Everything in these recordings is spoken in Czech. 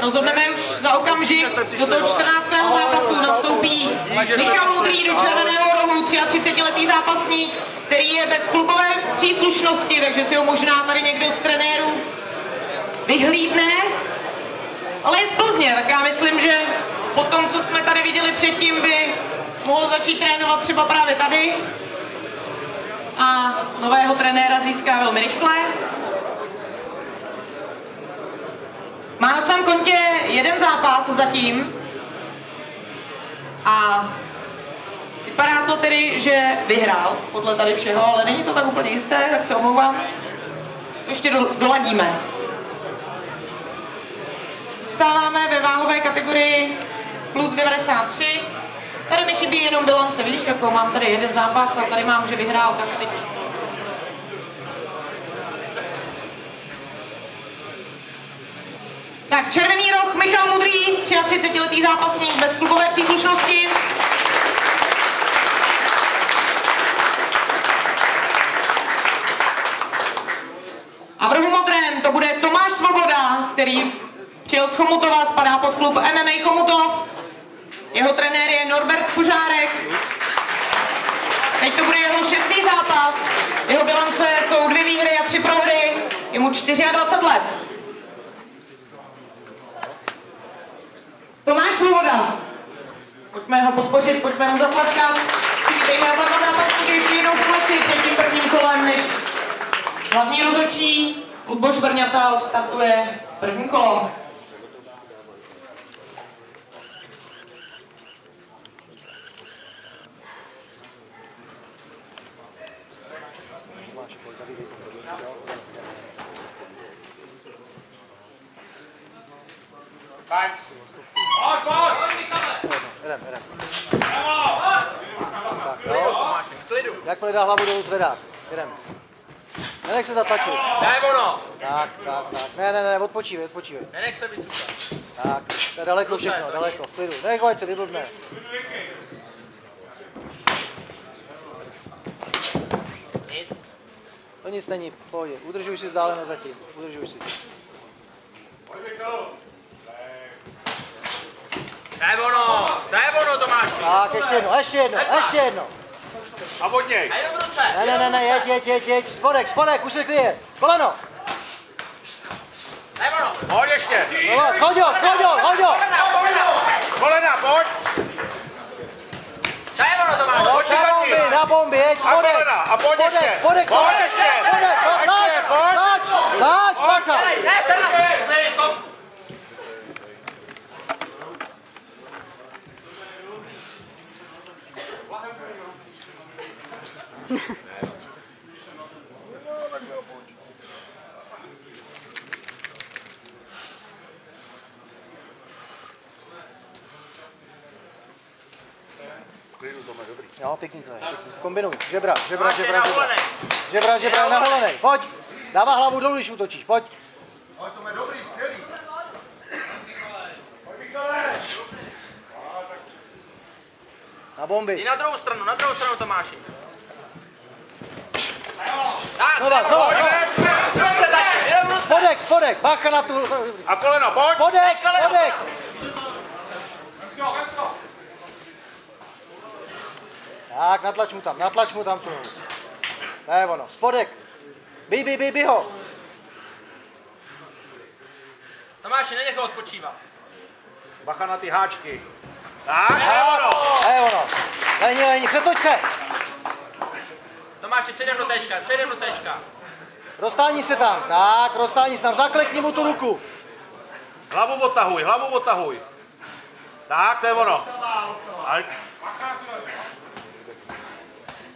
rozhodneme už za okamžik. Do toho 14. zápasu nastoupí Michal Mudrý do červeného rohu, 33letý zápasník, který je bez klubové příslušnosti, takže si ho možná tady někdo z trenérů vyhlídne. Ale je z Plzně, tak já myslím, že po tom, co jsme tady viděli předtím, by mohl začít trénovat třeba právě tady. A nového trenéra získá velmi rychle. Má na svém kontě jeden zápas zatím. A vypadá to tedy, že vyhrál podle tady všeho, ale není to tak úplně jisté, tak se omlouvám. Ještě doladíme. Zůstáváme ve váhové kategorii plus 93. Tady mi chybí jenom bilance, víš, jako mám tady jeden zápas a tady mám, že vyhrál, tak teď. Tak, červený roh, Michal Mudrý, 33letý zápasník bez klubové příslušnosti. A v rohu modrém to bude Tomáš Svoboda, který přijel z Chomutova, spadá pod klub MMA Chomutov. Jeho trenér je Norbert Požárek. Teď to bude jeho 6. zápas. Jeho bilance jsou 2 výhry a 3 prohry. Je mu 24 let. Tomáš Svoboda. Pojďme ho podpořit, pojďme ho zatleskat. Přivítejme oba dva zápasníky ještě jednou v kleci před tím prvním kolem, než hlavní rozhodčí Luboš Brňata odstartuje první kolo. Jakmile dá hlavu dolů, zvedá. Jdeme. Nenech se zatlačit. Daj ono! Tak. Ne, odpočívej. Nenech se vycukat. Tak, to je daleko všechno, daleko, v klidu. Nenech ho, ať se vyblbne. Nic. To nic není, v pohodě. Udržuj si vzdálenost zatím, udržuj si. Daj ono, Tomáši! Tak, ještě jedno. A od něj! A jenom ruce! Ne, jeď. Spodek, už se kryje. Koleno! Daj ono! Pojď ještě! Schoď ho! Kolena, pojď! Daj ono, Tomáši! Na bomby, jeď, spodek! A pojď ještě! Spodek! Táč, bacha! Jo, pěkný to je. Kombinuj. Žebra, naholenej. Pojď. Dává hlavu dolů, když útočíš. Pojď. Pojď, to je dobrý, skvělý. Pojď, Michale. Na bomby. I na druhou stranu Tomáši. Spodek, bacha na tu. A koleno, pojď. Spodek. Tak, natlač mu tam tu. To je ono, spodek. Bij ho. Tomáši, nenech ho odpočívat. Bacha na ty háčky. Tak, to je ono. Lení, přetoč se. Tomáši, přejdem do téčka. Roztáhni se tam, tak, zaklekni mu tu ruku. Hlavu odtahuj. Tak, to je ono.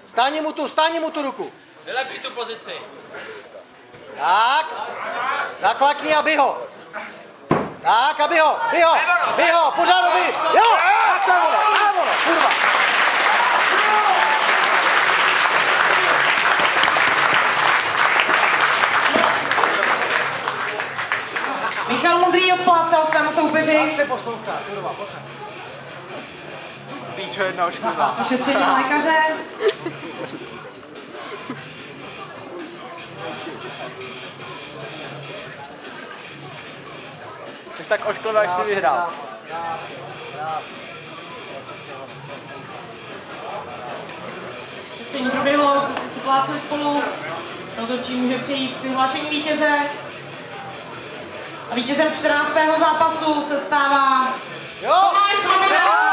Stáni mu tu ruku. Vylepši tu pozici. Tak, zaklakni a bij ho. Tak a bij ho, pořád ho bij. Jo, tak to je ono, kurva. Michal Mudrý odplácal svému soupeři. Tak se poslouchá, kurva, poslouchá. Píčo jedna ošklivá. Ošetření lékaře. Jsi tak ošklivý, jak jsi vyhrál. Šetření proběhlo, kluci si pláceli spolu. Rozhodčí může přijít k vyhlášení vítěze. A vítězem 14. zápasu se stává Tomáš Svoboda.